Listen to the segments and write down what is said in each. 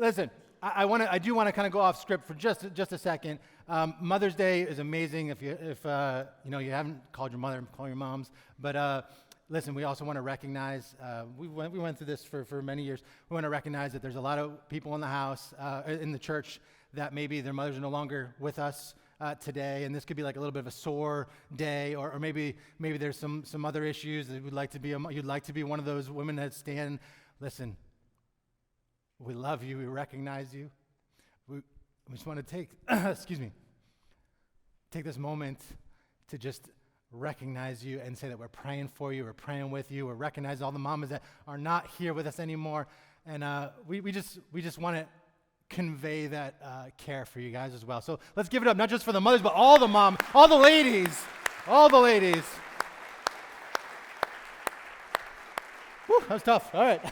Listen, I do want to kind of go off script for just a second. Mother's Day is amazing. If you haven't called your mother, call your moms. But listen, we also want to recognize we went through this for many years. We want to recognize that there's a lot of people in the house, in the church, that maybe their mothers are no longer with us today, and this could be like a little bit of a sore day, or maybe there's some other issues that you'd like to be one of those women that stand. Listen, we love you. We recognize you. We just want to take take this moment to just recognize you and say that we're praying for you. We're praying with you. We're recognizing all the mamas that are not here with us anymore, and we just want to convey that care for you guys as well. So let's give it up, not just for the mothers, but all the moms, all the ladies. Whew, that was tough. All right.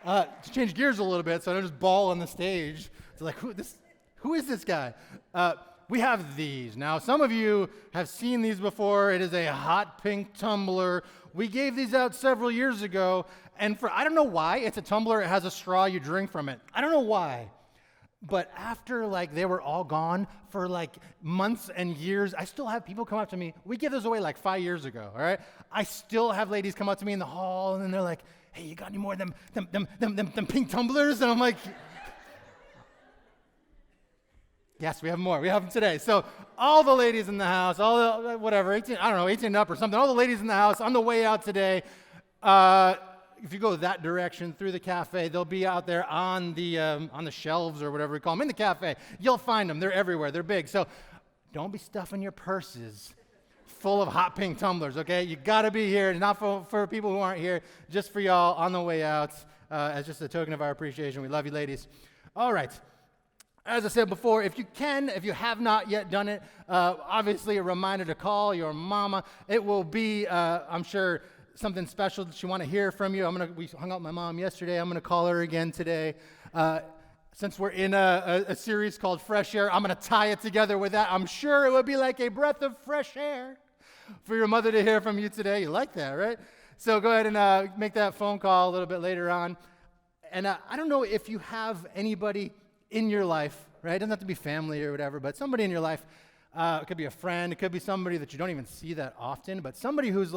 To change gears a little bit, so I don't just bawl on the stage. It's like, who is this guy? We have these. Now, some of you have seen these before. It is a hot pink tumbler. We gave these out several years ago, and I don't know why, it's a tumbler, it has a straw, you drink from it. I don't know why. But after they were all gone for months and years, I still have people come up to me. We gave those away 5 years ago, all right? I still have ladies come up to me in the hall, and then they're like, hey, you got any more of them pink tumblers? And I'm like, yes, we have more. We have them today. So all the ladies in the house, 18 and up or something, all the ladies in the house on the way out today, if you go that direction through the cafe, they'll be out there on the shelves or whatever we call them in the cafe. You'll find them. They're everywhere. They're big. So don't be stuffing your purses full of hot pink tumblers, okay? You got to be here, not for people who aren't here, just for y'all on the way out as just a token of our appreciation. We love you, ladies. All right. As I said before, if you have not yet done it, obviously a reminder to call your mama. It will be, I'm sure, something special that you want to hear from you. We hung out with my mom yesterday. I'm going to call her again today. Since we're in a series called Fresh Air, I'm going to tie it together with that. I'm sure it would be like a breath of fresh air for your mother to hear from you today. You like that, right? So go ahead and make that phone call a little bit later on. And I don't know if you have anybody in your life, right? It doesn't have to be family or whatever, but somebody in your life. It could be a friend. It could be somebody that you don't even see that often, but somebody who's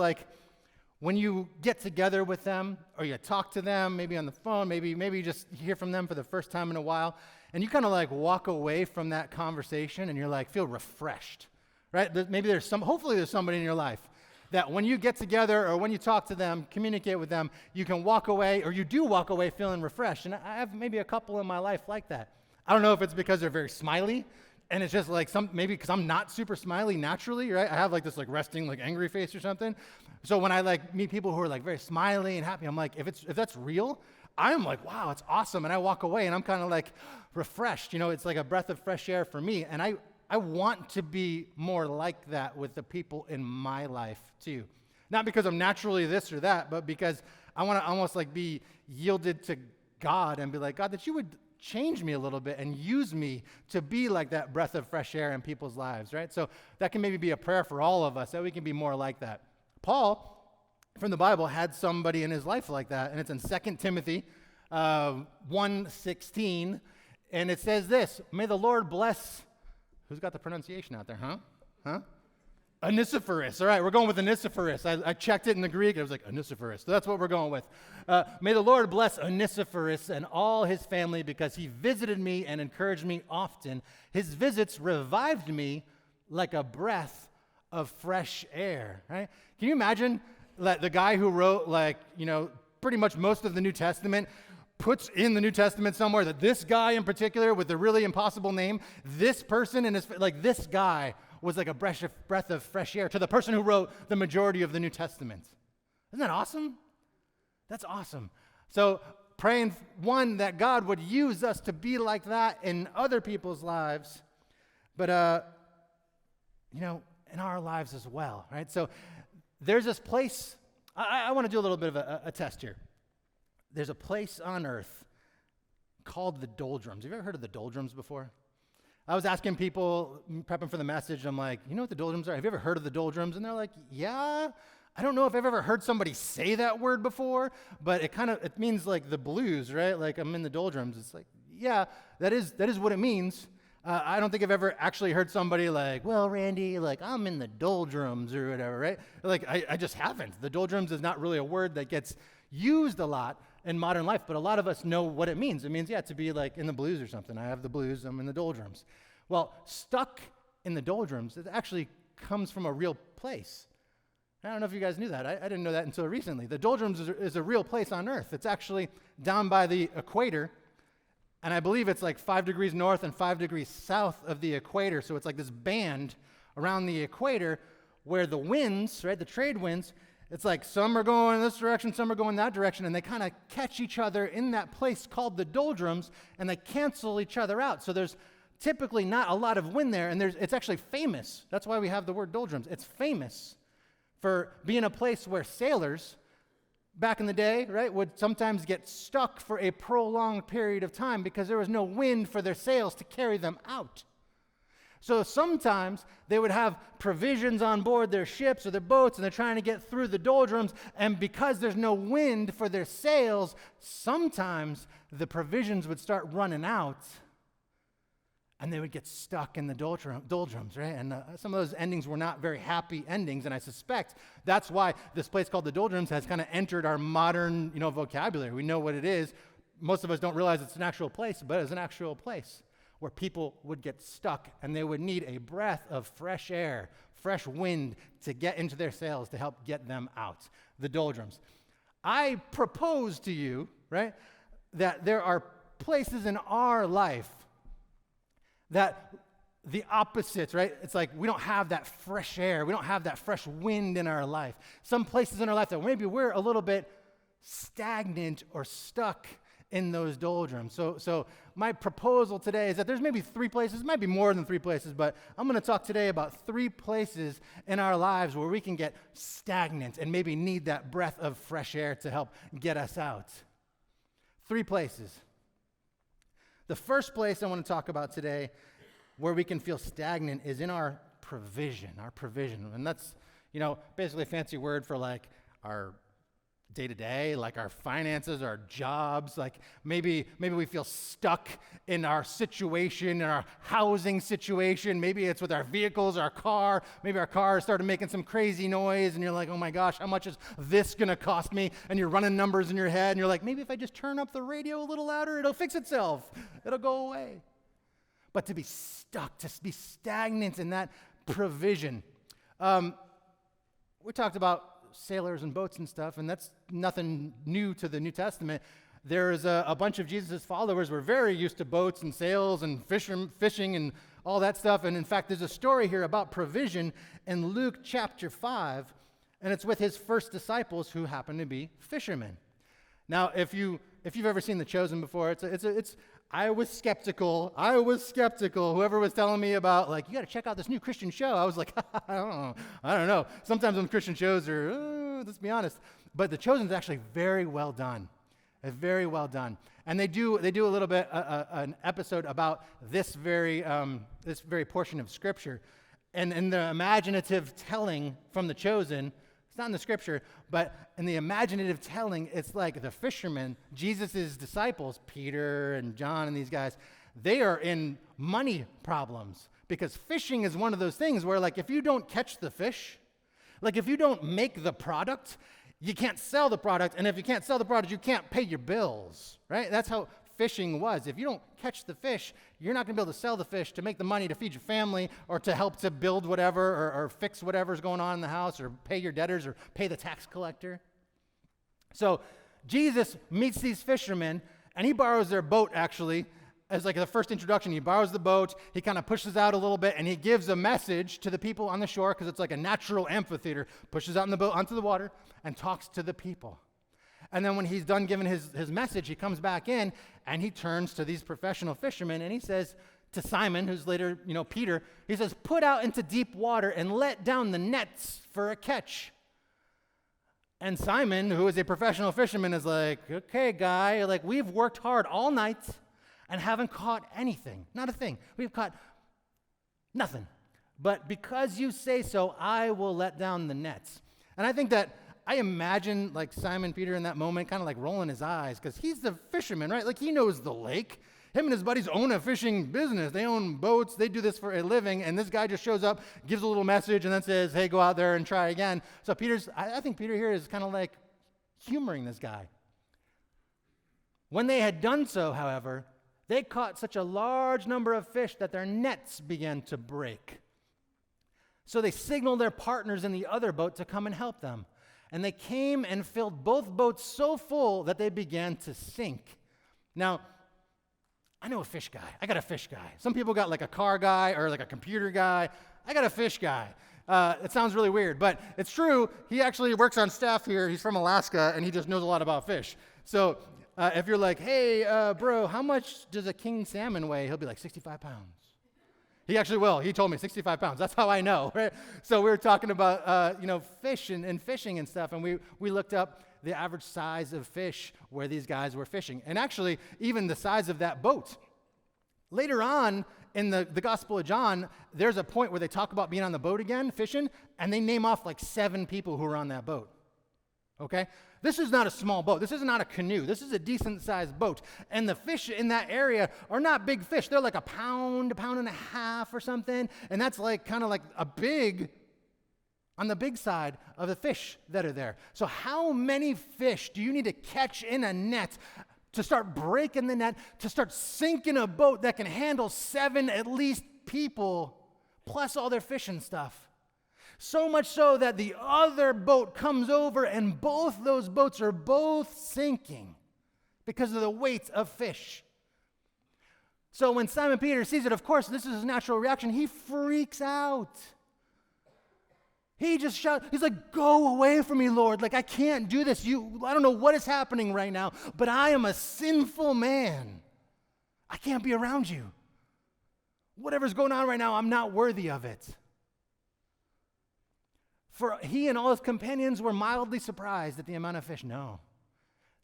when you get together with them or you talk to them, maybe on the phone, maybe you just hear from them for the first time in a while, and you kind of walk away from that conversation and you're feel refreshed, right? Hopefully there's somebody in your life that when you get together or when you talk to them, communicate with them, you can walk away, or you do walk away feeling refreshed. And I have maybe a couple in my life like that. I don't know if it's because they're very smiley, and it's just maybe because I'm not super smiley naturally, right? I have this resting angry face or something. So when I meet people who are very smiley and happy, I'm if that's real, I'm wow, it's awesome. And I walk away and I'm kind of refreshed. It's like a breath of fresh air for me. And I want to be more like that with the people in my life too. Not because I'm naturally this or that, but because I want to almost be yielded to God and be God, that you would change me a little bit and use me to be like that breath of fresh air in people's lives, right? So that can maybe be a prayer for all of us, that we can be more like that. Paul, from the Bible, had somebody in his life like that, and it's in 2 Timothy 1:16, and it says this: may the Lord bless, who's got the pronunciation out there, huh? Onesiphorus. All right, we're going with Onesiphorus. I checked it in the Greek. It was Onesiphorus. So that's what we're going with. May the Lord bless Onesiphorus and all his family, because he visited me and encouraged me often. His visits revived me like a breath of fresh air. Right? Can you imagine the guy who wrote pretty much most of the New Testament puts in the New Testament somewhere that this guy in particular with the really impossible name, this person and this guy was like a breath of fresh air to the person who wrote the majority of the New Testament. Isn't that awesome? That's awesome. So praying, one, that God would use us to be like that in other people's lives, but, in our lives as well, right? So there's this place, I want to do a little bit of a test here. There's a place on earth called the doldrums. Have you ever heard of the doldrums before? I was asking people, prepping for the message, I'm you know what the doldrums are? Have you ever heard of the doldrums? And they're yeah. I don't know if I've ever heard somebody say that word before, but it means the blues, right? I'm in the doldrums. It's yeah, that is what it means. I don't think I've ever actually heard somebody like, well, Randy, like, I'm in the doldrums or whatever, right? Like, I just haven't. The doldrums is not really a word that gets used a lot in modern life, but a lot of us know what it means. It means, yeah, to be like in the blues or something. I have the blues, I'm in the doldrums. Well, stuck in the doldrums, it actually comes from a real place. I don't know if you guys knew that. I didn't know that until recently. The doldrums is a real place on Earth. It's actually down by the equator. And I believe it's like 5 degrees north and 5 degrees south of the equator. So it's like this band around the equator where the winds, right, the trade winds, it's like some are going this direction, some are going that direction, and they kind of catch each other in that place called the doldrums, and they cancel each other out. So there's typically not a lot of wind there, and it's actually famous. That's why we have the word doldrums. It's famous for being a place where sailors back in the day, right, would sometimes get stuck for a prolonged period of time because there was no wind for their sails to carry them out. So sometimes they would have provisions on board their ships or their boats, and they're trying to get through the doldrums, and because there's no wind for their sails, sometimes the provisions would start running out, and they would get stuck in the doldrums, right? And some of those endings were not very happy endings, and I suspect that's why this place called the doldrums has kind of entered our modern, vocabulary. We know what it is. Most of us don't realize it's an actual place, but it's an actual place where people would get stuck, and they would need a breath of fresh air, fresh wind to get into their sails to help get them out. The doldrums. I propose to you, right, that there are places in our life that the opposites, right? It's like we don't have that fresh air. We don't have that fresh wind in our life. Some places in our life that maybe we're a little bit stagnant or stuck in those doldrums. So my proposal today is that there's maybe 3 places, it might be more than 3 places, but I'm going to talk today about 3 places in our lives where we can get stagnant and maybe need that breath of fresh air to help get us out. 3 places. The first place I want to talk about today where we can feel stagnant is in our provision. And that's, basically a fancy word for like our day-to-day, like our finances, our jobs, like maybe we feel stuck in our situation, in our housing situation. Maybe it's with our vehicles, our car. Maybe our car started making some crazy noise, and you're like, oh my gosh, how much is this going to cost me? And you're running numbers in your head, and you're like, maybe if I just turn up the radio a little louder, it'll fix itself. It'll go away. But to be stuck, to be stagnant in that provision. We talked about sailors and boats and stuff, and that's nothing new to the New Testament. There's a bunch of Jesus' followers were very used to boats and sails and fishing and all that stuff. And in fact, there's a story here about provision in Luke chapter 5, and it's with his first disciples who happen to be fishermen. Now, if you've ever seen The Chosen before, I was skeptical. Whoever was telling me about, like, you got to check out this new Christian show, I was like, I don't know. Sometimes when Christian shows are, let's be honest. But The Chosen is actually very well done. It's very well done. And they do a little bit, an episode about this very portion of Scripture. And in the imaginative telling from The Chosen, it's not in the Scripture, but in the imaginative telling, it's like the fishermen, Jesus' disciples, Peter and John and these guys, they are in money problems because fishing is one of those things where, like, if you don't catch the fish, like if you don't make the product, you can't sell the product, and if you can't sell the product, you can't pay your bills, right? That's how fishing was. If you don't catch the fish, you're not going to be able to sell the fish to make the money to feed your family or to help to build whatever or fix whatever's going on in the house or pay your debtors or pay the tax collector. So Jesus meets these fishermen, and he borrows their boat, actually, as like the first introduction. He borrows the boat, he kind of pushes out a little bit, and he gives a message to the people on the shore because it's like a natural amphitheater, pushes out in the boat onto the water and talks to the people. And then when he's done giving his message, he comes back in, and he turns to these professional fishermen, and he says to Simon, who's later, Peter, he says, put out into deep water and let down the nets for a catch. And Simon, who is a professional fisherman, is like, okay, guy, like, we've worked hard all night and haven't caught anything, not a thing. We've caught nothing. But because you say so, I will let down the nets. And I imagine, like, Simon Peter in that moment kind of like rolling his eyes because he's the fisherman, right? Like, he knows the lake. Him and his buddies own a fishing business. They own boats. They do this for a living. And this guy just shows up, gives a little message, and then says, hey, go out there and try again. So I think Peter here is kind of like humoring this guy. When they had done so, however, they caught such a large number of fish that their nets began to break. So they signaled their partners in the other boat to come and help them. And they came and filled both boats so full that they began to sink. Now, I know a fish guy. I got a fish guy. Some people got like a car guy or like a computer guy. I got a fish guy. It sounds really weird, but it's true. He actually works on staff here. He's from Alaska, and he just knows a lot about fish. So if you're like, hey, bro, how much does a king salmon weigh? He'll be like 65 pounds. He actually will. He told me 65 pounds. That's how I know. Right? So we were talking about, fish and fishing and stuff, and we looked up the average size of fish where these guys were fishing. And actually, even the size of that boat. Later on in the Gospel of John, there's a point where they talk about being on the boat again, fishing, and they name off like 7 people who were on that boat. Okay? This is not a small boat. This is not a canoe. This is a decent-sized boat. And the fish in that area are not big fish. They're like a pound and a half or something. And that's like kind of like on the big side of the fish that are there. So how many fish do you need to catch in a net to start breaking the net, to start sinking a boat that can handle 7 at least people, plus all their fish and stuff? So much so that the other boat comes over and both those boats are both sinking because of the weight of fish. So when Simon Peter sees it, of course, this is his natural reaction. He freaks out. He just shouts, he's like, go away from me, Lord. Like, I can't do this. I don't know what is happening right now, but I am a sinful man. I can't be around you. Whatever's going on right now, I'm not worthy of it. For he and all his companions were mildly surprised at the amount of fish. No.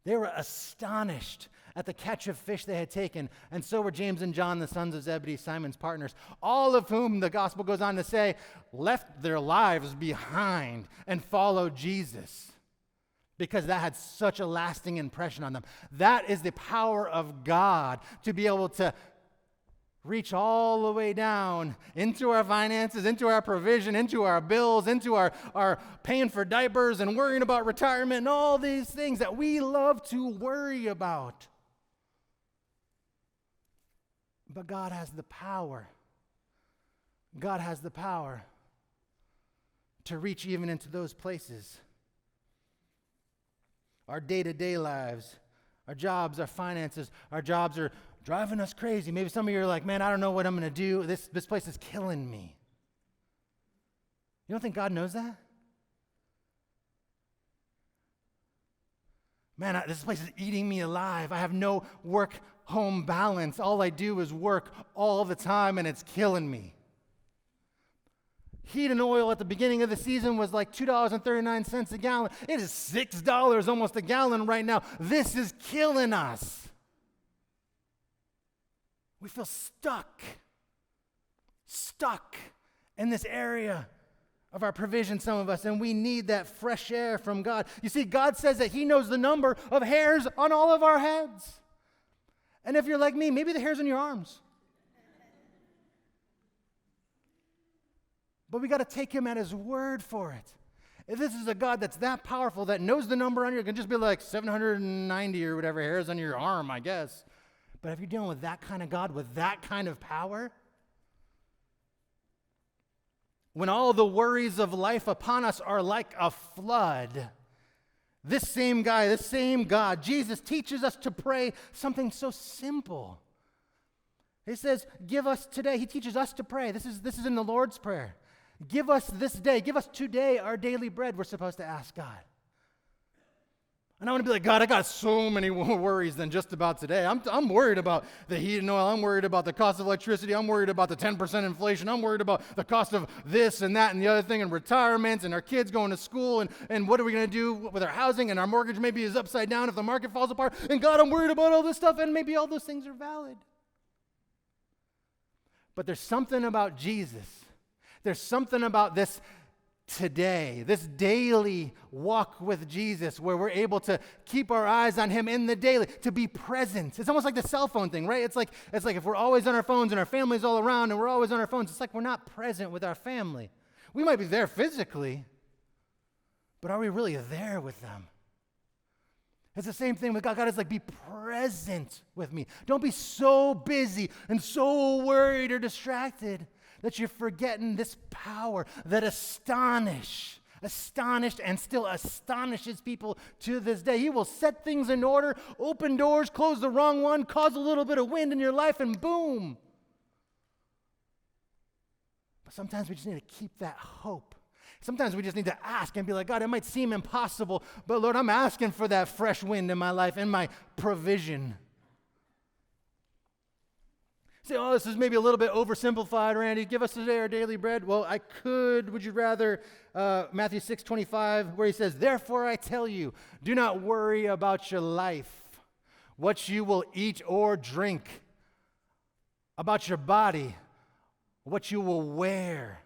They were astonished at the catch of fish they had taken, and so were James and John, the sons of Zebedee, Simon's partners, all of whom, the gospel goes on to say, left their lives behind and followed Jesus because that had such a lasting impression on them. That is the power of God to be able to reach all the way down into our finances, into our provision, into our bills, into our paying for diapers and worrying about retirement and all these things that we love to worry about. But God has the power. God has the power to reach even into those places. Our day-to-day lives, our jobs, our finances, our jobs are driving us crazy. Maybe some of you are like, man, I don't know what I'm going to do. This place is killing me. You don't think God knows that? Man, this place is eating me alive. I have no work-home balance. All I do is work all the time, and it's killing me. Heat and oil at the beginning of the season was like $2.39 a gallon. It is $6 almost a gallon right now. This is killing us. We feel stuck in this area of our provision, some of us, and we need that fresh air from God. You see, God says that He knows the number of hairs on all of our heads. And if you're like me, maybe the hairs on your arms. But we got to take Him at His word for it. If this is a God that's that powerful, that knows the number on you, it can just be like 790 or whatever hairs on your arm, I guess. But if you're dealing with that kind of God, with that kind of power, when all the worries of life upon us are like a flood, this same guy, this same God, Jesus, teaches us to pray something so simple. He says, give us today. He teaches us to pray. This is in the Lord's Prayer. Give us this day, give us today our daily bread, we're supposed to ask God. And I want to be like, God, I got so many more worries than just about today. I'm worried about the heat and oil. I'm worried about the cost of electricity. I'm worried about the 10% inflation. I'm worried about the cost of this and that and the other thing and retirements and our kids going to school and what are we going to do with our housing and our mortgage maybe is upside down if the market falls apart. And God, I'm worried about all this stuff and maybe all those things are valid. But there's something about Jesus. There's something about this today, this daily walk with Jesus where we're able to keep our eyes on him in the daily, to be present. It's almost like the cell phone thing, right? It's like if we're always on our phones and our family's all around and we're always on our phones, it's like we're not present with our family. We might be there physically, but are we really there with them? It's the same thing with God. God is like, be present with me. Don't be so busy and so worried or distracted that you're forgetting this power that astonished and still astonishes people to this day. He will set things in order, open doors, close the wrong one, cause a little bit of wind in your life, and boom. But sometimes we just need to keep that hope. Sometimes we just need to ask and be like, God, it might seem impossible, but Lord, I'm asking for that fresh wind in my life and my provision. Say, oh, this is maybe a little bit oversimplified, Randy. Give us today our daily bread. Well, I could. Would you rather Matthew 6:25, where he says, therefore I tell you, do not worry about your life, what you will eat or drink, about your body, what you will wear.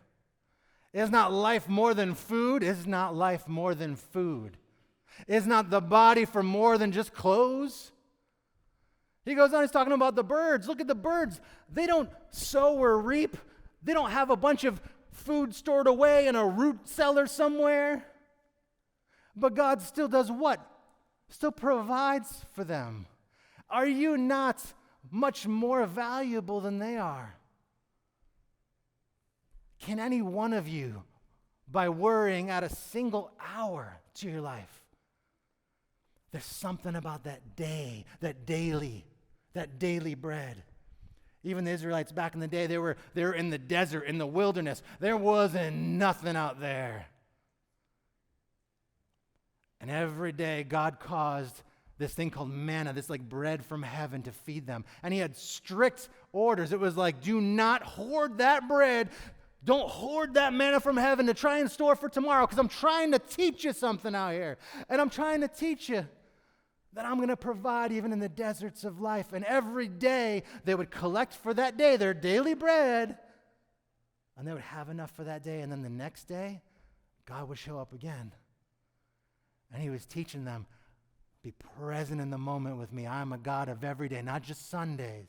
Is not life more than food? Is not life more than food? Is not the body for more than just clothes? He goes on, he's talking about the birds. Look at the birds. They don't sow or reap. They don't have a bunch of food stored away in a root cellar somewhere. But God still does what? Still provides for them. Are you not much more valuable than they are? Can any one of you, by worrying, add a single hour to your life? There's something about that day, that daily bread. Even the Israelites back in the day, they were in the desert, in the wilderness. There wasn't nothing out there. And every day God caused this thing called manna, this like bread from heaven to feed them. And he had strict orders. It was like, do not hoard that bread. Don't hoard that manna from heaven to try and store for tomorrow, because I'm trying to teach you something out here. And I'm trying to teach you that I'm going to provide even in the deserts of life. And every day they would collect for that day their daily bread, and they would have enough for that day. And then the next day, God would show up again. And he was teaching them, be present in the moment with me. I'm a God of every day, not just Sundays.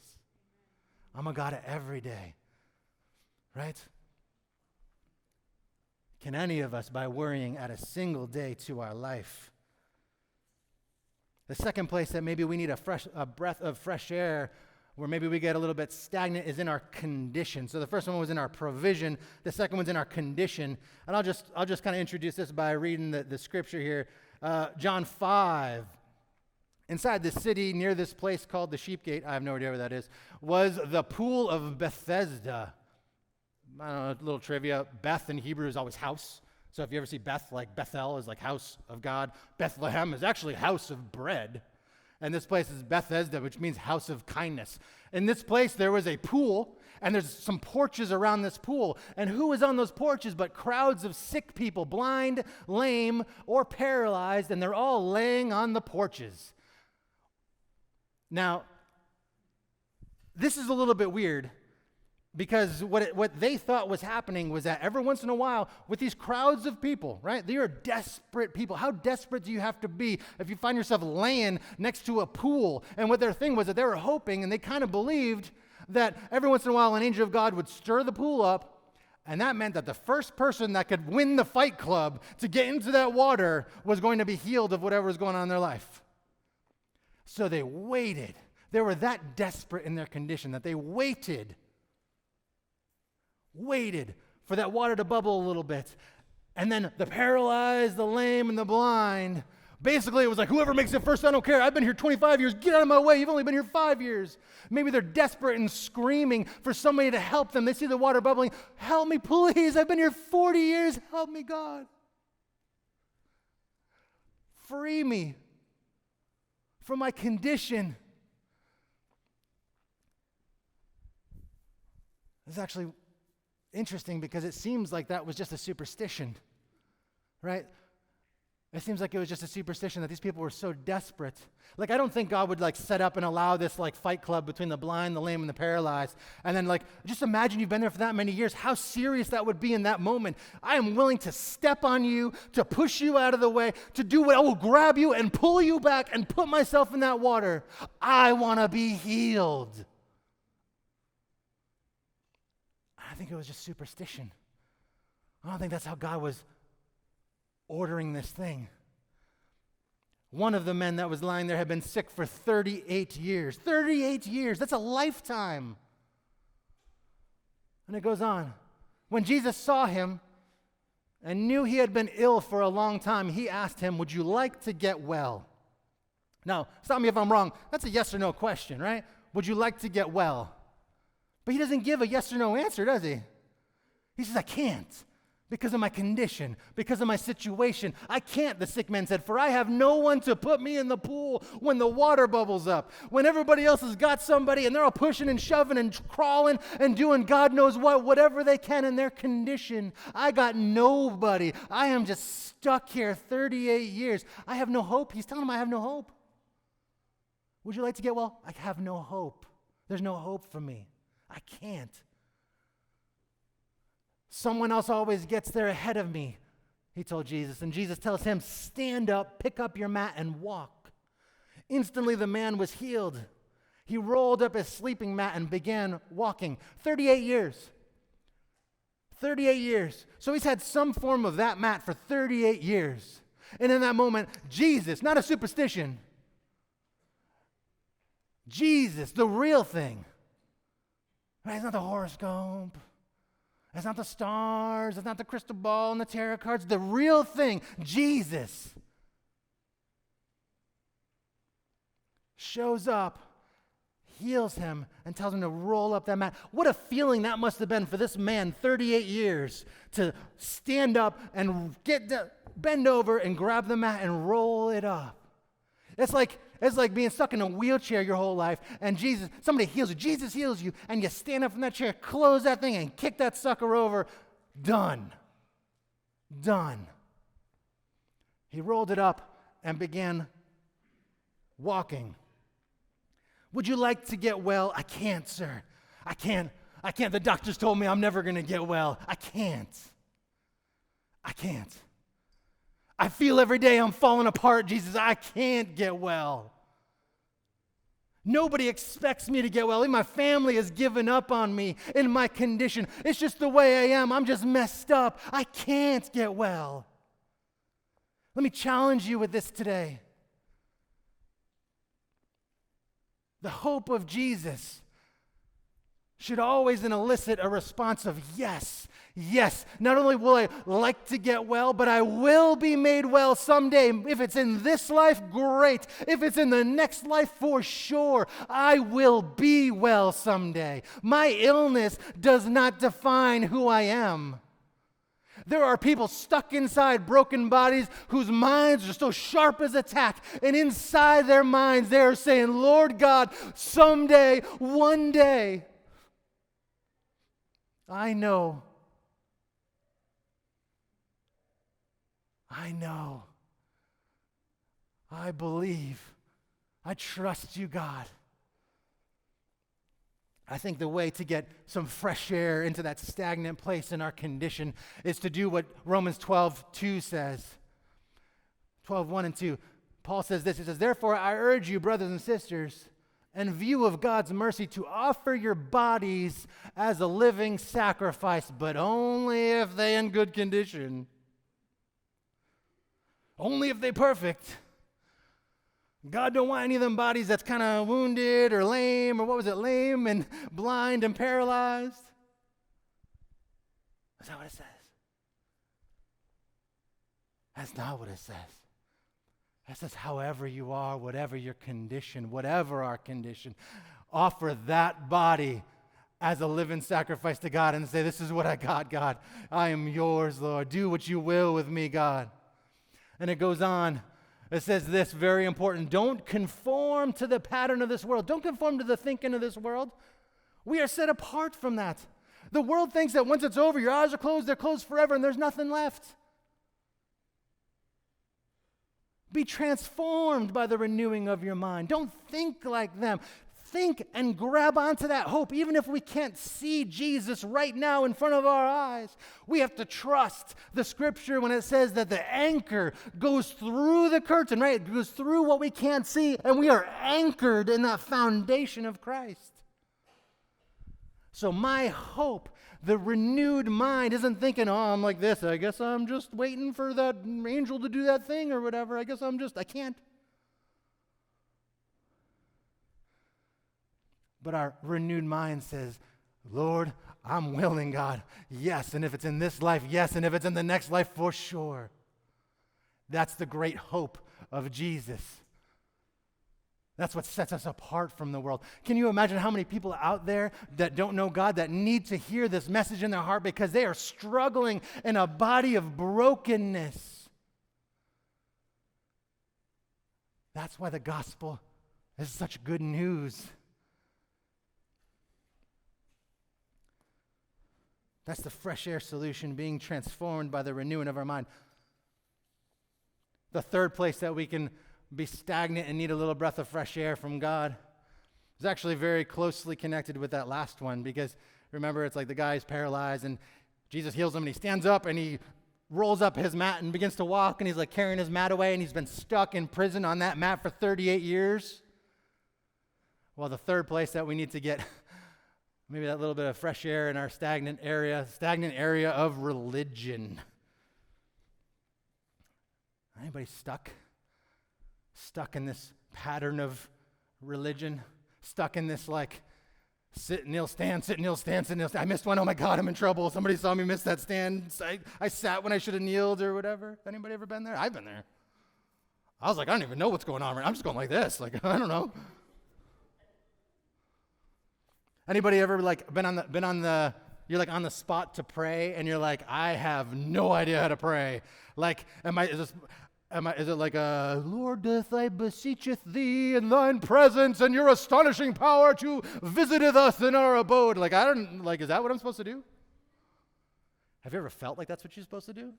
I'm a God of every day. Right? Can any of us, by worrying, add a single day to our life? The second place that maybe we need a breath of fresh air, where maybe we get a little bit stagnant, is in our condition. So the first one was in our provision. The second one's in our condition. And I'll just kind of introduce this by reading the scripture here. John 5. Inside the city, near this place called the Sheep Gate, I have no idea where that is, was the pool of Bethesda. I don't know, a little trivia. Beth in Hebrew is always house. So if you ever see Beth, like Bethel is like house of God. Bethlehem is actually house of bread. And this place is Bethesda, which means house of kindness. In this place, there was a pool, and there's some porches around this pool. And who was on those porches but crowds of sick people, blind, lame, or paralyzed, and they're all laying on the porches. Now, this is a little bit weird, because what they thought was happening was that every once in a while, with these crowds of people, right? They are desperate people. How desperate do you have to be if you find yourself laying next to a pool? And what their thing was that they were hoping, and they kind of believed, that every once in a while an angel of God would stir the pool up, and that meant that the first person that could win the fight club to get into that water was going to be healed of whatever was going on in their life. So they waited. They were that desperate in their condition that they waited for that water to bubble a little bit. And then the paralyzed, the lame, and the blind, basically it was like, whoever makes it first, I don't care. I've been here 25 years. Get out of my way. You've only been here 5 years. Maybe they're desperate and screaming for somebody to help them. They see the water bubbling. Help me, please. I've been here 40 years. Help me, God. Free me from my condition. It's actually interesting, because it seems like that was just a superstition, right? It seems like it was just a superstition that these people were so desperate. Like, I don't think God would, set up and allow this, fight club between the blind, the lame, and the paralyzed. And then, just imagine you've been there for that many years, how serious that would be in that moment. I am willing to step on you, to push you out of the way, to do what I will grab you and pull you back and put myself in that water. I want to be healed. I think it was just superstition. I don't think that's how God was ordering this thing. One of the men that was lying there had been sick for 38 years. 38 years, that's a lifetime. And it goes on. When Jesus saw him and knew he had been ill for a long time, he asked him, "Would you like to get well?" Now, stop me if I'm wrong. That's a yes or no question, right? Would you like to get well? But he doesn't give a yes or no answer, does he? He says, "I can't. Because of my condition, because of my situation. I can't," the sick man said, "for I have no one to put me in the pool when the water bubbles up. When everybody else has got somebody and they're all pushing and shoving and crawling and doing God knows what, whatever they can in their condition. I got nobody. I am just stuck here 38 years. I have no hope." He's telling them, "I have no hope. Would you like to get well?" "I have no hope. There's no hope for me. I can't. Someone else always gets there ahead of me," he told Jesus. And Jesus tells him, "Stand up, pick up your mat, and walk." Instantly the man was healed. He rolled up his sleeping mat and began walking. 38 years. 38 years. So he's had some form of that mat for 38 years. And in that moment, Jesus, not a superstition, Jesus, the real thing. Right? It's not the horoscope. It's not the stars, it's not the crystal ball and the tarot cards. The real thing, Jesus, shows up, heals him, and tells him to roll up that mat. What a feeling that must have been for this man, 38 years, to stand up and bend over and grab the mat and roll it up. It's like being stuck in a wheelchair your whole life, and somebody heals you. Jesus heals you, and you stand up from that chair, close that thing, and kick that sucker over. Done. Done. He rolled it up and began walking. "Would you like to get well?" "I can't, sir. I can't. The doctors told me I'm never going to get well. I can't. I feel every day I'm falling apart, Jesus. I can't get well. Nobody expects me to get well. Even my family has given up on me in my condition. It's just the way I am. I'm just messed up. I can't get well." Let me challenge you with this today. The hope of Jesus should always elicit a response of yes. Yes, not only will I like to get well, but I will be made well someday. If it's in this life, great. If it's in the next life, for sure, I will be well someday. My illness does not define who I am. There are people stuck inside broken bodies whose minds are so sharp as a tack, and inside their minds they are saying, "Lord God, someday, one day, I know. I believe. I trust you, God." I think the way to get some fresh air into that stagnant place in our condition is to do what Romans 12:2 says. 12:1 and 2. Paul says this. He says, "Therefore I urge you, brothers and sisters, in view of God's mercy, to offer your bodies as a living sacrifice, but only if they're in good condition. Only if they're perfect. God don't want any of them bodies that's kind of wounded or lame, or lame and blind and paralyzed." Is that what it says? That's not what it says. It says, however you are, whatever your condition, whatever our condition, offer that body as a living sacrifice to God and say, "This is what I got, God. I am yours, Lord. Do what you will with me, God." And it goes on. It says this, very important. Don't conform to the pattern of this world. Don't conform to the thinking of this world. We are set apart from that. The world thinks that once it's over, your eyes are closed, they're closed forever, and there's nothing left. Be transformed by the renewing of your mind. Don't think like them. Think and grab onto that hope. Even if we can't see Jesus right now in front of our eyes, we have to trust the scripture when it says that the anchor goes through the curtain, right? It goes through what we can't see, and we are anchored in that foundation of Christ. So my hope, the renewed mind, isn't thinking, oh, I'm like this. I guess I'm just waiting for that angel to do that thing or whatever. I can't. But our renewed mind says, Lord, I'm willing, God. Yes, and if it's in this life, yes, and if it's in the next life, for sure. That's the great hope of Jesus. That's what sets us apart from the world. Can you imagine how many people out there that don't know God that need to hear this message in their heart because they are struggling in a body of brokenness? That's why the gospel is such good news. That's the fresh air solution, being transformed by the renewing of our mind. The third place that we can be stagnant and need a little breath of fresh air from God is actually very closely connected with that last one, because remember, it's like the guy is paralyzed and Jesus heals him and he stands up and he rolls up his mat and begins to walk, and he's like carrying his mat away, and he's been stuck in prison on that mat for 38 years. Well, the third place that we need to get maybe that little bit of fresh air in our stagnant area of religion. Anybody stuck in this pattern of religion? Stuck in this like sit, kneel, stand, sit, kneel, stand, sit, kneel, stand. I missed one. Oh my God, I'm in trouble. Somebody saw me miss that stand. I sat when I should have kneeled or whatever. Anybody ever been there? I've been there. I was like, I don't even know what's going on right now. I'm just going like this. Like, I don't know. Anybody ever like been on the you're like on the spot to pray and you're like, I have no idea how to pray. Like, is it like Lord, I beseecheth thee in thine presence and your astonishing power to visiteth us in our abode. Like, is that what I'm supposed to do? Have you ever felt like that's what you're supposed to do?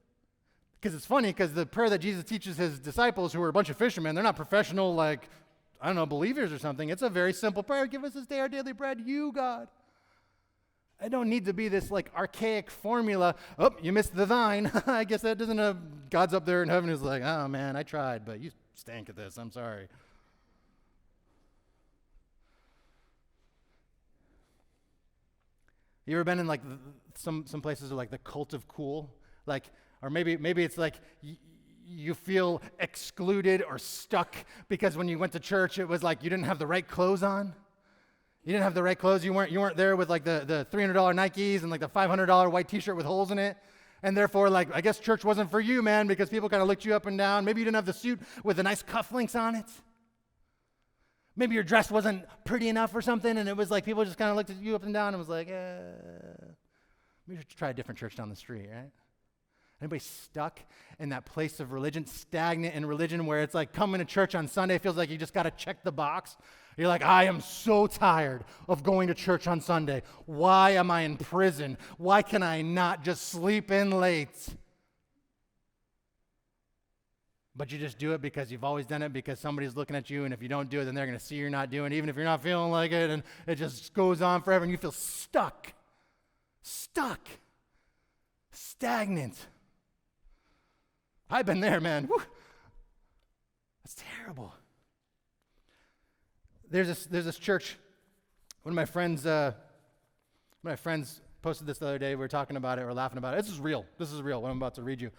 Because it's funny, because the prayer that Jesus teaches his disciples, who are a bunch of fishermen, they're not professional, like, I don't know, believers or something. It's a very simple prayer. Give us this day our daily bread, you, God. I don't need to be this like archaic formula. Oh, you missed the thine. I guess that doesn't God's up there in heaven who's like, oh man, I tried, but you stank at this. I'm sorry. You ever been in like some places are like the cult of cool? Like, or maybe it's like you feel excluded or stuck because when you went to church, it was like you didn't have the right clothes on. You didn't have the right clothes. You weren't there with like the $300 Nikes and like the $500 white T-shirt with holes in it. And therefore, like, I guess church wasn't for you, man, because people kind of looked you up and down. Maybe you didn't have the suit with the nice cufflinks on it. Maybe your dress wasn't pretty enough or something, and it was like people just kind of looked at you up and down and was like, we should try a different church down the street, right? Anybody stuck in that place of religion, stagnant in religion, where it's like coming to church on Sunday feels like you just got to check the box? You're like, I am so tired of going to church on Sunday. Why am I in prison? Why can I not just sleep in late? But you just do it because you've always done it, because somebody's looking at you, and if you don't do it, then they're going to see you're not doing it, even if you're not feeling like it, and it just goes on forever, and you feel stuck, stagnant. I've been there, man. Whew. That's terrible. There's this church. One of my friends posted this the other day. We were talking about it. We were laughing about it. This is real. What I'm about to read you.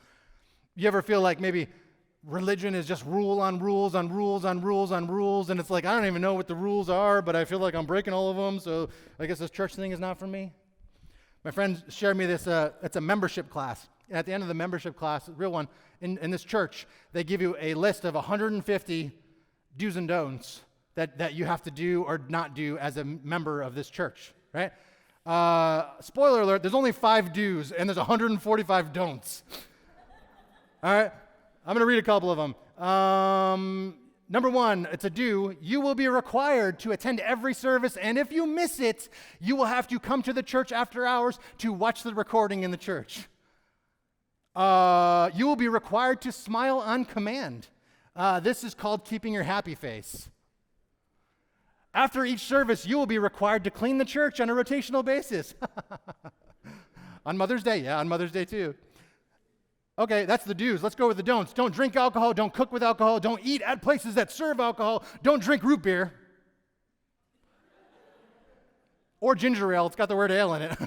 You ever feel like maybe religion is just rule on rules on rules on rules on rules, and it's like, I don't even know what the rules are, but I feel like I'm breaking all of them, so I guess this church thing is not for me? My friend shared me this. It's a membership class. And at the end of the membership class, real one, in this church, they give you a list of 150 do's and don'ts that you have to do or not do as a member of this church, right? Spoiler alert, there's only 5 do's and there's 145 don'ts. All right? I'm going to read a couple of them. Number 1, it's a do. You will be required to attend every service, and if you miss it, you will have to come to the church after hours to watch the recording in the church. You will be required to smile on command. This is called keeping your happy face. After each service, you will be required to clean the church on a rotational basis. On Mother's Day, yeah, on Mother's Day too. Okay, that's the do's. Let's go with the don'ts. Don't drink alcohol. Don't cook with alcohol. Don't eat at places that serve alcohol. Don't drink root beer. Or ginger ale. It's got the word ale in it.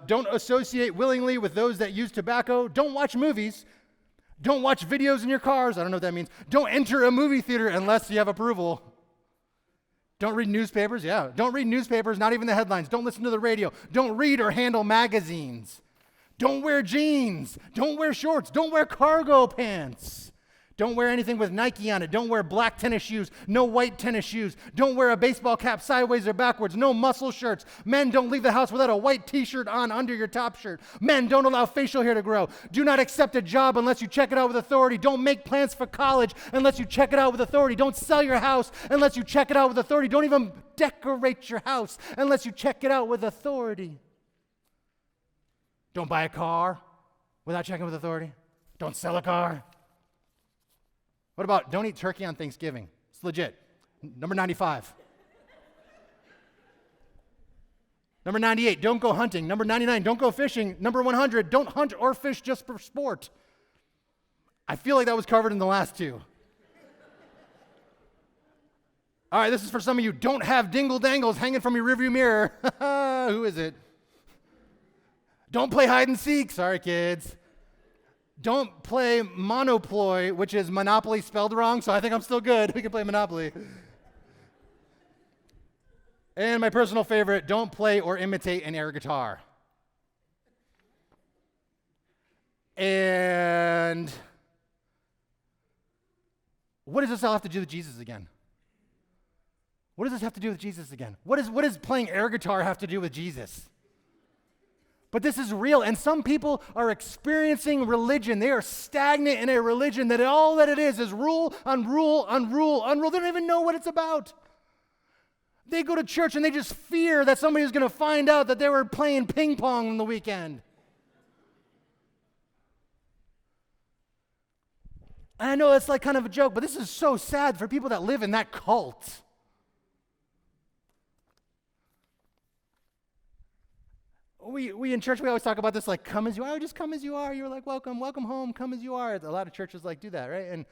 Don't associate willingly with those that use tobacco. Don't watch movies. Don't watch videos in your cars. I don't know what that means. Don't enter a movie theater unless you have approval. Don't read newspapers. Yeah. Don't read newspapers, not even the headlines. Don't listen to the radio. Don't read or handle magazines. Don't wear jeans. Don't wear shorts. Don't wear cargo pants. Don't wear anything with Nike on it. Don't wear black tennis shoes. No white tennis shoes. Don't wear a baseball cap sideways or backwards. No muscle shirts. Men, don't leave the house without a white t-shirt on under your top shirt. Men, don't allow facial hair to grow. Do not accept a job unless you check it out with authority. Don't make plans for college unless you check it out with authority. Don't sell your house unless you check it out with authority. Don't even decorate your house unless you check it out with authority. Don't buy a car without checking with authority. Don't sell a car. What about don't eat turkey on Thanksgiving? It's legit. Number 95. Number 98, don't go hunting. Number 99, don't go fishing. Number 100, don't hunt or fish just for sport. I feel like that was covered in the last two. All right, this is for some of you. Don't have dingle dangles hanging from your rearview mirror. Who is it? Don't play hide and seek. Sorry, kids. Don't play Monoploy, which is Monopoly spelled wrong, so I think I'm still good. We can play Monopoly. And my personal favorite, don't play or imitate an air guitar. And what does this all have to do with Jesus again? What does this have to do with Jesus again? What does playing air guitar have to do with Jesus? But this is real, and some people are experiencing religion. They are stagnant in a religion that all that it is rule on rule on rule on rule. They don't even know what it's about. They go to church and they just fear that somebody's going to find out that they were playing ping pong on the weekend. And I know that's like kind of a joke, but this is so sad for people that live in that cult. We in church, we always talk about this, like, come as you are, just come as you are. You're like, welcome home, come as you are. A lot of churches like do that, right? And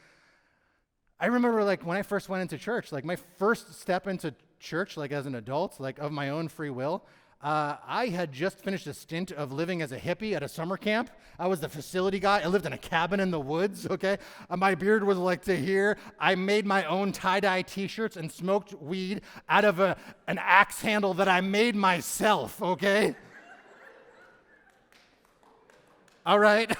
I remember, like, when I first went into church, like my first step into church, like as an adult, like of my own free will, I had just finished a stint of living as a hippie at a summer camp. I was the facility guy. I lived in a cabin in the woods, okay? My beard was like to here. I made my own tie-dye t-shirts and smoked weed out of an axe handle that I made myself, okay? All right?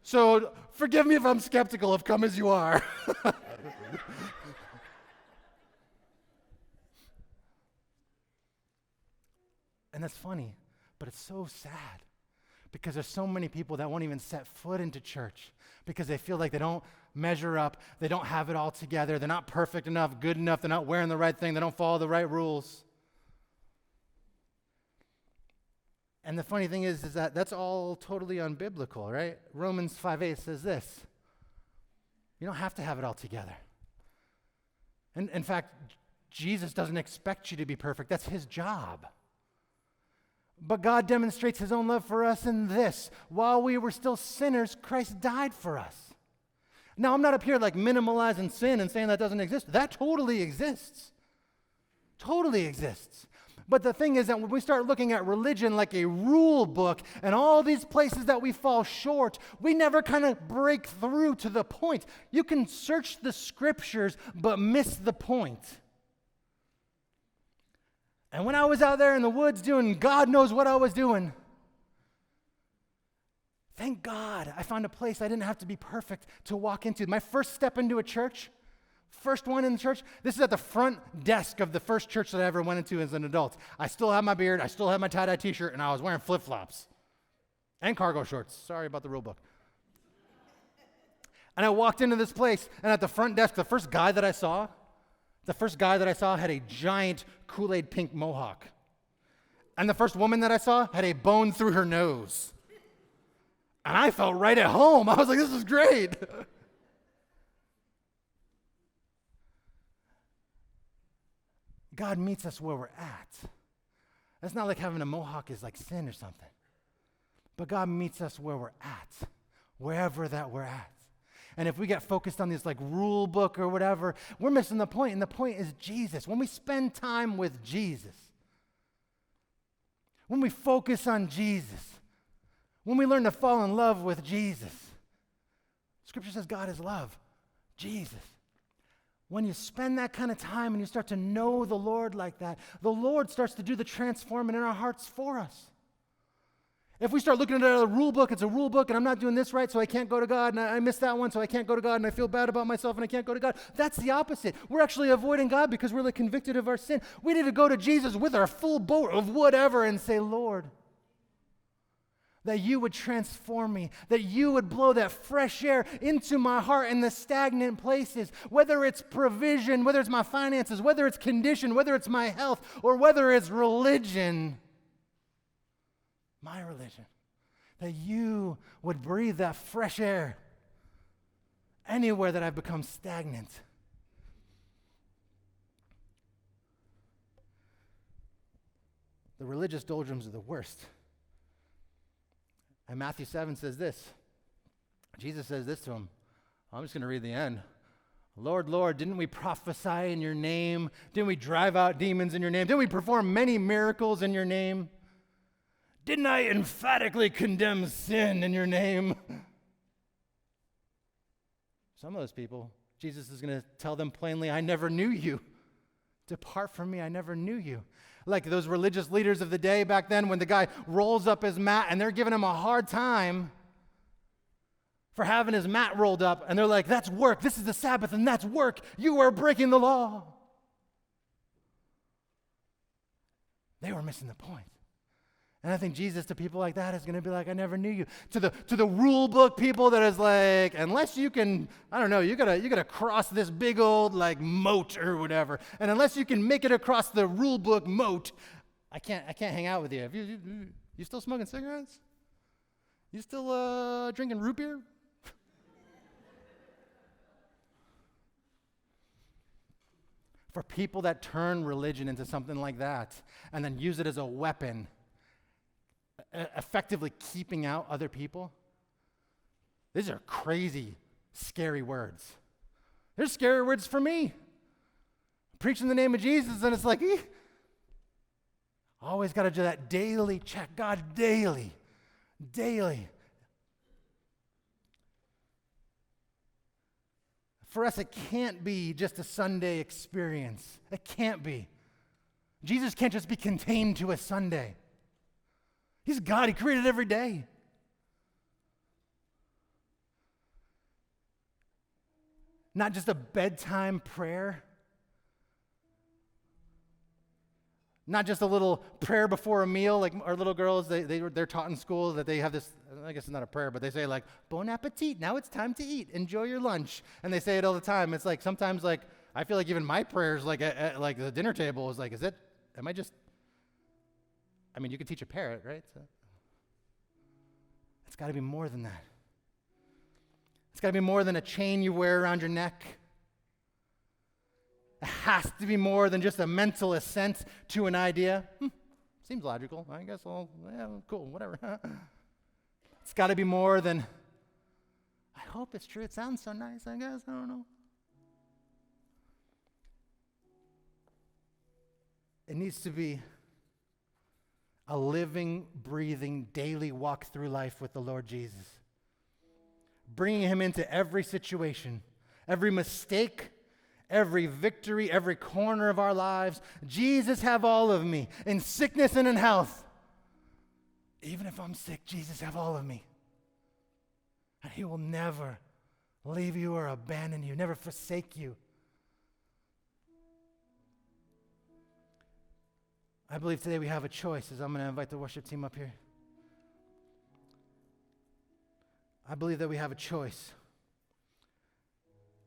So forgive me if I'm skeptical of come as you are. And that's funny, but it's so sad because there's so many people that won't even set foot into church because they feel like they don't measure up, they don't have it all together, they're not perfect enough, good enough, they're not wearing the right thing, they don't follow the right rules. And the funny thing is that that's all totally unbiblical, right? Romans 5:8 says this. You don't have to have it all together. And in fact, Jesus doesn't expect you to be perfect. That's his job. But God demonstrates his own love for us in this. While we were still sinners, Christ died for us. Now, I'm not up here like minimalizing sin and saying that doesn't exist. That totally exists. Totally exists. But the thing is that when we start looking at religion like a rule book and all these places that we fall short, we never kind of break through to the point. You can search the scriptures but miss the point. And when I was out there in the woods doing God knows what I was doing, thank God I found a place I didn't have to be perfect to walk into. My first step into a church, first one in the church, this is at the front desk of the first church that I ever went into as an adult. I still have my beard, I still have my tie-dye t-shirt, and I was wearing flip-flops and cargo shorts. Sorry about the rule book. And I walked into this place, and at the front desk, the first guy that I saw had a giant Kool-Aid pink mohawk. And the first woman that I saw had a bone through her nose. And I felt right at home. I was like, this is great. God meets us where we're at. It's not like having a mohawk is like sin or something. But God meets us where we're at, wherever that we're at. And if we get focused on this like rule book or whatever, we're missing the point. And the point is Jesus. When we spend time with Jesus, when we focus on Jesus, when we learn to fall in love with Jesus, Scripture says God is love. Jesus. When you spend that kind of time and you start to know the Lord like that, the Lord starts to do the transforming in our hearts for us. If we start looking at a rule book, it's a rule book, and I'm not doing this right, so I can't go to God, and I missed that one, so I can't go to God, and I feel bad about myself, and I can't go to God. That's the opposite. We're actually avoiding God because we're like convicted of our sin. We need to go to Jesus with our full boat of whatever and say, Lord, that you would transform me, that you would blow that fresh air into my heart in the stagnant places, whether it's provision, whether it's my finances, whether it's condition, whether it's my health, or whether it's religion. My religion, that you would breathe that fresh air anywhere that I've become stagnant. The religious doldrums are the worst. And Matthew 7 says this. Jesus says this to him. I'm just going to read the end. Lord, Lord, didn't we prophesy in your name? Didn't we drive out demons in your name? Didn't we perform many miracles in your name? Didn't I emphatically condemn sin in your name? Some of those people, Jesus is going to tell them plainly, I never knew you. Depart from me, I never knew you. Like those religious leaders of the day back then when the guy rolls up his mat and they're giving him a hard time for having his mat rolled up. And they're like, that's work. This is the Sabbath and that's work. You are breaking the law. They were missing the point. And I think Jesus to people like that is going to be like, I never knew you. To the rule book people that is like, unless you can, I don't know, you gotta cross this big old like moat or whatever. And unless you can make it across the rule book moat, I can't hang out with you. You still smoking cigarettes? You still drinking root beer? For people that turn religion into something like that and then use it as a weapon, effectively keeping out other people, these are crazy, scary words. They're scary words for me. Preaching the name of Jesus, and it's like, always got to do that daily check. God, daily. For us, it can't be just a Sunday experience. It can't be. Jesus can't just be contained to a Sunday. He's God. He created every day. Not just a bedtime prayer. Not just a little prayer before a meal, like our little girls, they're taught in school that they have this, I guess it's not a prayer, but they say like, bon appetit, now it's time to eat, enjoy your lunch. And they say it all the time. It's like sometimes like, I feel like even my prayers like at like the dinner table is like, I mean, you could teach a parrot, right? So it's got to be more than that. It's got to be more than a chain you wear around your neck. It has to be more than just a mental assent to an idea. Seems logical. I guess, well, yeah, cool, whatever. It's got to be more than, I hope it's true. It sounds so nice, I guess. I don't know. It needs to be a living, breathing, daily walk through life with the Lord Jesus. Bringing him into every situation, every mistake, every victory, every corner of our lives. Jesus, have all of me, in sickness and in health. Even if I'm sick, Jesus, have all of me. And he will never leave you or abandon you, never forsake you. I believe today we have a choice, as I'm going to invite the worship team up here. I believe that we have a choice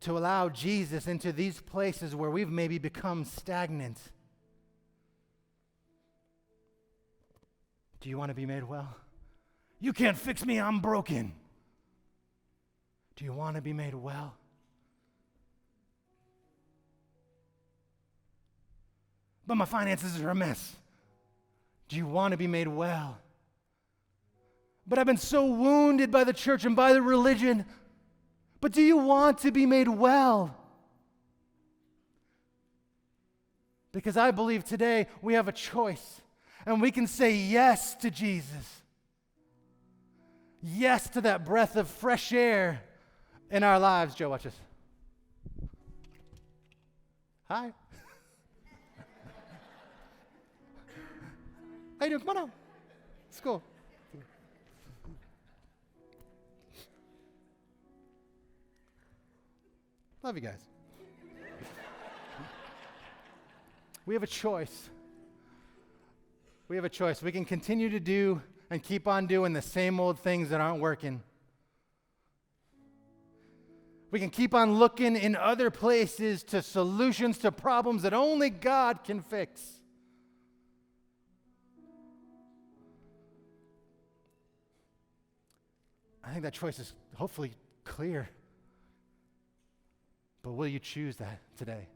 to allow Jesus into these places where we've maybe become stagnant. Do you want to be made well? You can't fix me, I'm broken. Do you want to be made well? But my finances are a mess. Do you want to be made well? But I've been so wounded by the church and by the religion. But do you want to be made well? Because I believe today we have a choice, and we can say yes to Jesus. Yes to that breath of fresh air in our lives. Joe, watch this. Hi. How you doing? Come on out. It's cool. Love you guys. We have a choice. We have a choice. We can continue to do and keep on doing the same old things that aren't working. We can keep on looking in other places to solutions to problems that only God can fix. I think that choice is hopefully clear. But will you choose that today?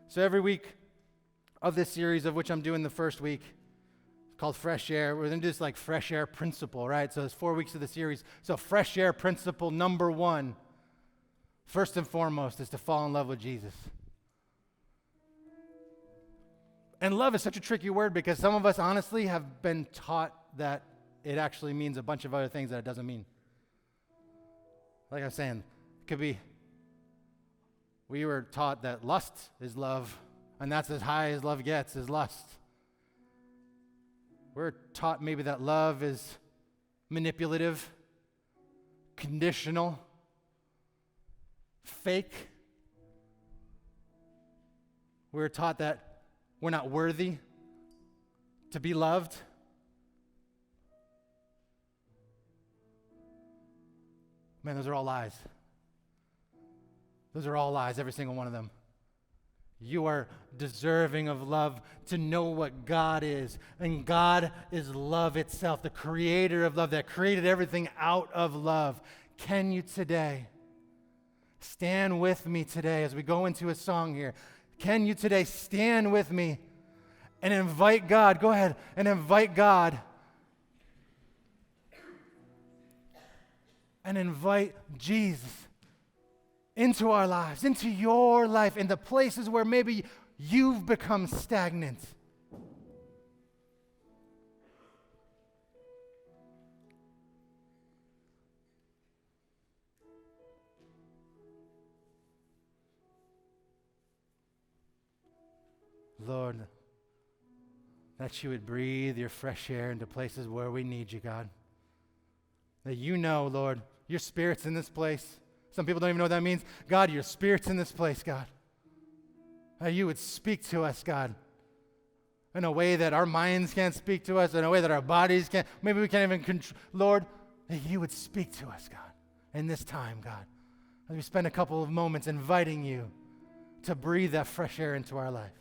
So every week of this series, of which I'm doing the first week, it's called Fresh Air. We're going to do this like fresh air principle, right? So it's 4 weeks of the series. So fresh air principle number 1, first and foremost, is to fall in love with Jesus. And love is such a tricky word because some of us honestly have been taught that it actually means a bunch of other things that it doesn't mean. Like I was saying, it could be, we were taught that lust is love, and that's as high as love gets, is lust. We're taught maybe that love is manipulative, conditional, fake. We're taught that we're not worthy to be loved. Man, those are all lies. Those are all lies, every single one of them. You are deserving of love to know what God is. And God is love itself, the creator of love that created everything out of love. Can you today stand with me today as we go into a song here? Can you today stand with me and invite God? Go ahead and invite God. And invite Jesus into our lives, into your life, in the places where maybe you've become stagnant. Lord, that you would breathe your fresh air into places where we need you, God. That you know, Lord, your Spirit's in this place. Some people don't even know what that means. God, your Spirit's in this place, God. That you would speak to us, God, in a way that our minds can't speak to us, in a way that our bodies can't. Maybe we can't even control. Lord, that you would speak to us, God, in this time, God. As we spend a couple of moments inviting you to breathe that fresh air into our life.